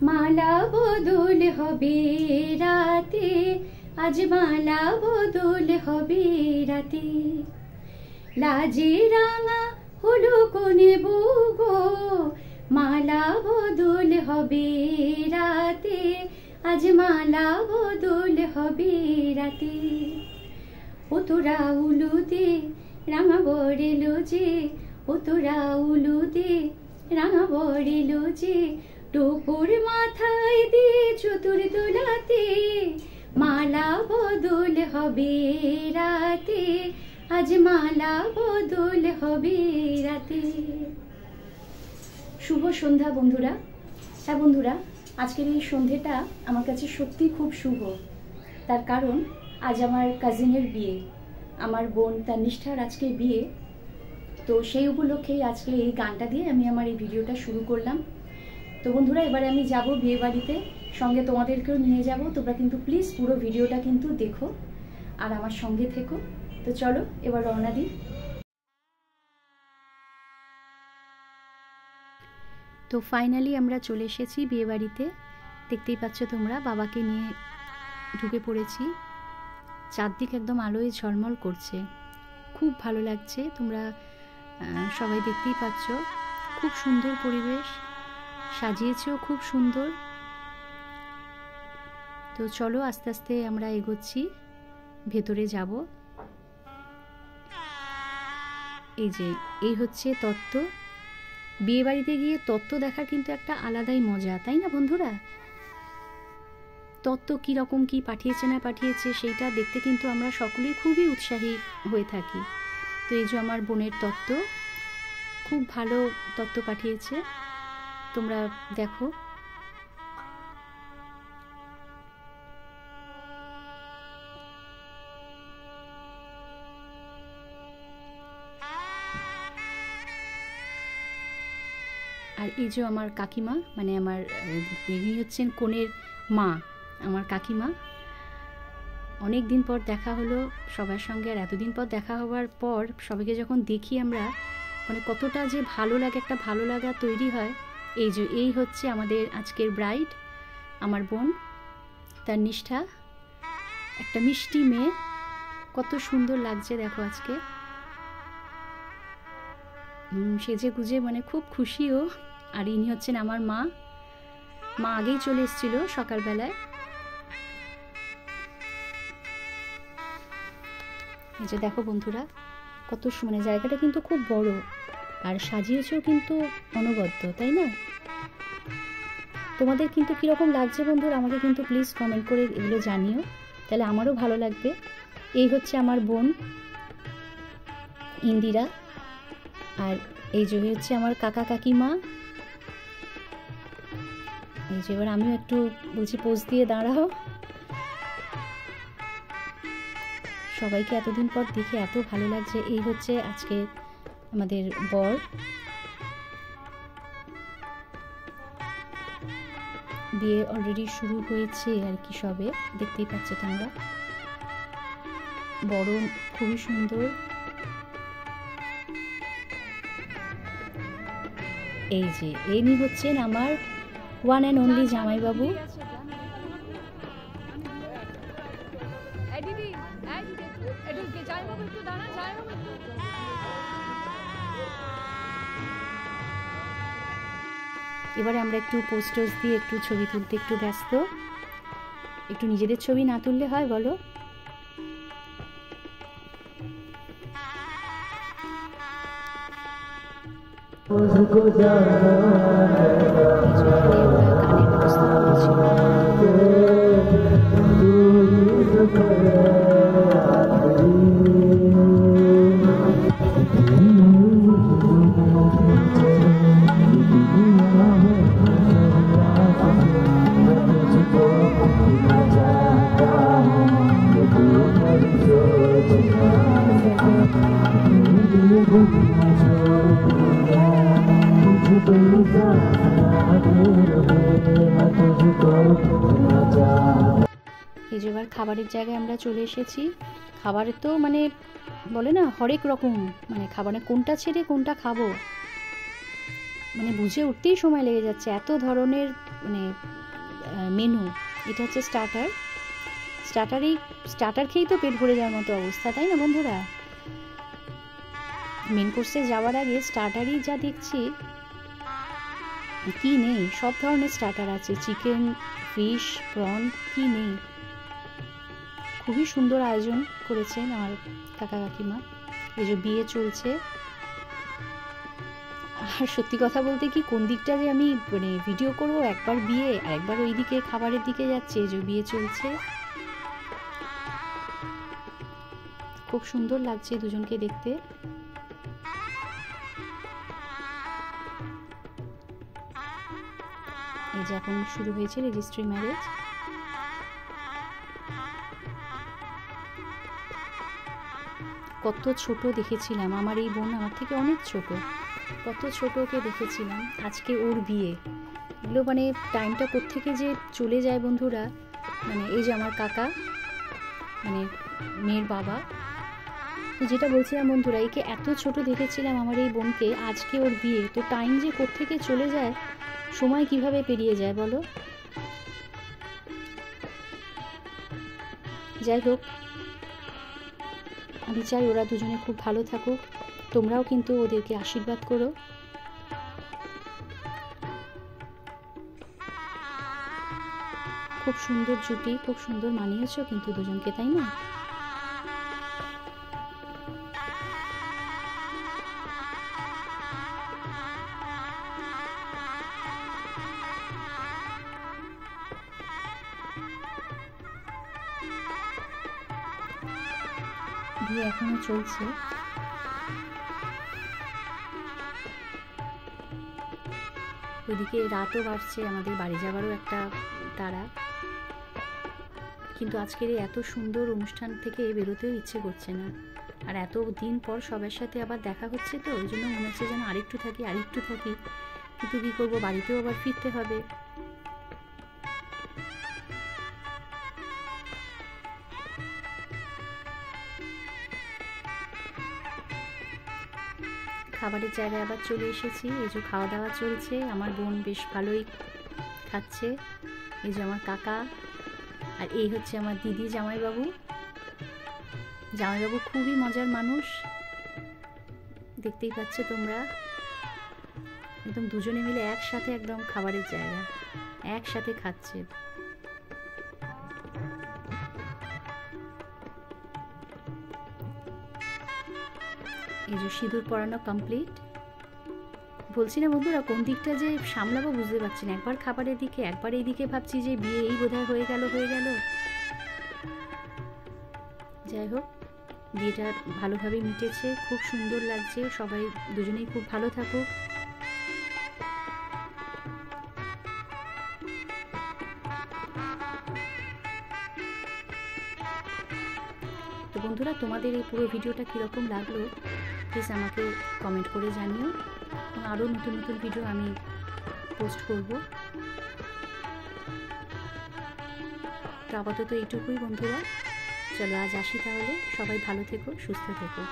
মালা বদল হবে রাতে, আজ মালা বদল হবে রাতে। লাজে রাঙা হলো কোনে বউগো, মালা বদল হবে রাতে, আজ মালা বদল হবে রাতে। ও তোরা উলু দে রাঙা বড়েলো যে, ও তোরা উলু দে রাঙা বড়েলো যে, টোপর মাথায় দিয়ে চতুর দোলাতে, মালা বদল হবে রাতে, আজ মালা বদল হবে রাতে। শুভ সন্ধ্যা বন্ধুরা। হ্যাঁ বন্ধুরা, আজকের এই সন্ধ্যেটা আমার কাছে সত্যি খুব শুভ। তার কারণ আজ আমার কাজিনের বিয়ে, আমার বোন তার নিষ্ঠার আজকে বিয়ে। তো সেই উপলক্ষেই আজকে এই গানটা দিয়ে আমি আমার এই ভিডিওটা শুরু করলাম। তো বন্ধুরা, এবারে আমি যাব বিয়ে বাড়িতে, সঙ্গে তোমাদেরকেও নিয়ে যাব। তোমরা কিন্তু প্লিজ পুরো ভিডিওটা কিন্তু দেখো আর আমার সঙ্গে থেকো। তো চলো এবার রওনা দিই। তো ফাইনালি আমরা চলে এসেছি বিয়ে বাড়িতে। দেখতেই পাচ্ছ তোমরা, বাবাকে নিয়ে ঢুকে পড়েছি। চারদিক একদম আলোয় ঝলমল করছে, খুব ভালো লাগছে। তোমরা সবাই দেখতেই পাচ্ছ, খুব সুন্দর পরিবেশ, সাজিয়েছেও খুব সুন্দর। তো চলো আস্তে আস্তে আমরা এগোচ্ছি, ভেতরে যাব। এই যে এই হচ্ছে তত্ত্ব। বিয়ে বাড়িতে গিয়ে তত্ত্ব দেখার কিন্তু একটা আলাদাই মজা, তাই না বন্ধুরা? তত্ত্ব কীরকম কি পাঠিয়েছে না পাঠিয়েছে সেইটা দেখতে কিন্তু আমরা সকলেই খুবই উৎসাহী হয়ে থাকি। তো এই যে আমার বোনের তত্ত্ব, খুব ভালো তত্ত্ব পাঠিয়েছে, তোমরা দেখো। আর এই যে আমার কাকিমা, মানে আমার ইনি হচ্ছেন কনের মা, আমার কাকিমা। অনেক দিন পর দেখা হলো সবার সঙ্গে। আর এতদিন পর দেখা হওয়ার পর সবাইকে যখন দেখি আমরা, মানে কতটা যে ভালো লাগে, একটা ভালো লাগা তৈরি হয়। এই যে এই হচ্ছে আমাদের আজকের ব্রাইড, আমার বোন, তার নিষ্ঠা, একটা মিষ্টি মেয়ে। কত সুন্দর লাগছে দেখো আজকে সেজে গুজে, মানে খুব খুশিও। আর ইনি হচ্ছেন আমার মা। মা আগেই চলে এসেছিল সকালবেলায়। এই যে দেখো বন্ধুরা, কত মানে জায়গাটা কিন্তু খুব বড়, আর সাজিয়েছেও কিন্তু অনবদ্য, তাই না? তোমাদের কিন্তু কীরকম লাগছে বন্ধুরা, আমাকে কিন্তু প্লিজ কমেন্ট করে এগুলো জানিও, তাহলে আমারও ভালো লাগবে। এই হচ্ছে আমার বোন ইন্দিরা, আর এই যে হচ্ছে আমার কাকা কাকিমা। এই যে এবার আমিও একটু বলছি পোজ দিয়ে দাঁড়াও। সবাইকে এতদিন পর দেখে এত ভালো লাগছে। এই হচ্ছে আজকে আমাদের বর। বিয়ে অলরেডি শুরু হয়েছে আর কি, সবে দেখতেই পাচ্ছ তোমরা। বড় খুবই সুন্দর। এই যে ইনি হচ্ছেন আমার ওয়ান অ্যান্ড অনলি জামাইবাবু। এবারে আমরা একটু পোস্টার্স দিয়ে একটু ছবি তুলতে একটু ব্যস্ত। একটু নিজেদের ছবি না তুললে হয় বলো? গানের ব্যবস্থা করেছিল। এই যে এবার খাবারের জায়গায় আমরা চলে এসেছি। খাবারে তো মানে বলে না হরেক রকম, মানে খাবারে কোনটা ছেড়ে কোনটা খাবো মানে বুঝে উঠতেই সময় লেগে যাচ্ছে। এত ধরনের মানে মেনু, এটা হচ্ছে স্টার্টার। স্টার্টার খেয়েই তো পেট ভরে যাওয়ার মতো অবস্থা, তাই না বন্ধুরা? মেন কোর্সে যাওয়ার আগে স্টার্টারই যা দেখছি, কি নেই, সব ধরনের স্টার্টার আছে, চিকেন, ফিশ, প্রন, কি নেই। খুবই সুন্দর আয়োজন করেছেন আমার কাকা কাকিমা। এই যে বিয়ে চলছে, আর সত্যি কথা বলতে কি, কোন দিকটা যে আমি মানে ভিডিও করবো, একবার বিয়ে আর একবার ওই দিকে খাবারের দিকে যাচ্ছে। এই যে বিয়ে চলছে, খুব সুন্দর লাগছে দুজনকে দেখতে। এই যে এখন শুরু হয়েছে রেজিস্ট্রি ম্যারেজ। কত ছোট দেখেছিলাম, আমার এই বোন আমার থেকে অনেক ছোট, কত ছোট ওকে দেখেছিলাম। আজকে ওর বিয়ে, এগুলো মানে টাইমটা কোত্থেকে যে চলে যায় বন্ধুরা। মানে এই যে আমার কাকা, মানে মেয়ের বাবা, তো যেটা বলছিলাম বন্ধুরা, একে এত ছোট দেখেছিলাম আমার এই বোনকে, আজকে ওর বিয়ে, তো টাইম যে কোত্থেকে চলে যায়, সময় কিভাবে পেরিয়ে যায় বলো। যাই হোক, আমি চাই ওরা দুজনে খুব ভালো থাকুক। তোমরাও কিন্তু ওদেরকে আশীর্বাদ করো। খুব সুন্দর জুটি, খুব সুন্দর মানিয়েছো কিন্তু দুজনকে, তাই না? বিয়ে এখনো চলছে। ওইদিকে রাতও বাড়ছে, আমাদের বাড়ি যাওয়ারও একটা তাড়া। কিন্তু আজকের এই এত সুন্দর অনুষ্ঠান থেকে বেরোতেও ইচ্ছে করছে না। আর এত দিন পর সবার সাথে আবার দেখা হচ্ছে, তো ওই জন্য মনে হচ্ছে যেন আরেকটু থাকি। কিন্তু কী করবো, বাড়িতেও আবার ফিরতে হবে। খাবারের জায়গায় আবার চলে এসেছি। এই যে খাওয়া দাওয়া চলছে, আমার বোন বেশ ভালোই খাচ্ছে। এই যে আমার কাকা, আর এই হচ্ছে আমার দিদি জামাইবাবু। জামাইবাবু খুবই মজার মানুষ, দেখতেই পাচ্ছ তোমরা। একদম দুজনে মিলে একসাথে একদম খাবারের জায়গা, একসাথে খাচ্ছে। এই যে সিঁদুর পরানো কমপ্লিট। বলছি না বন্ধুরা, কোন দিকটা যে সামলাবো বুঝতে পারছি না। একবার খাবারের দিকে, একবার এই দিকে ভাবছি যে বিয়ে এই বোধহয় হয়ে গেল। যাই হোক, বিয়েটা ভালোভাবে মিটেছে, খুব সুন্দর লাগছে। সবাই দুজনেই খুব ভালো থাকুক। তো বন্ধুরা, তোমাদের এই পুরো ভিডিওটা কীরকম লাগলো প্লিজ আমাকে কমেন্ট করে জানিও। আরও নতুন নতুন ভিডিও আমি পোস্ট করব। তো আপাতত এইটুকুই বন্ধুরা, চলো আজ আসি তাহলে। সবাই ভালো থেকো, সুস্থ থেকো।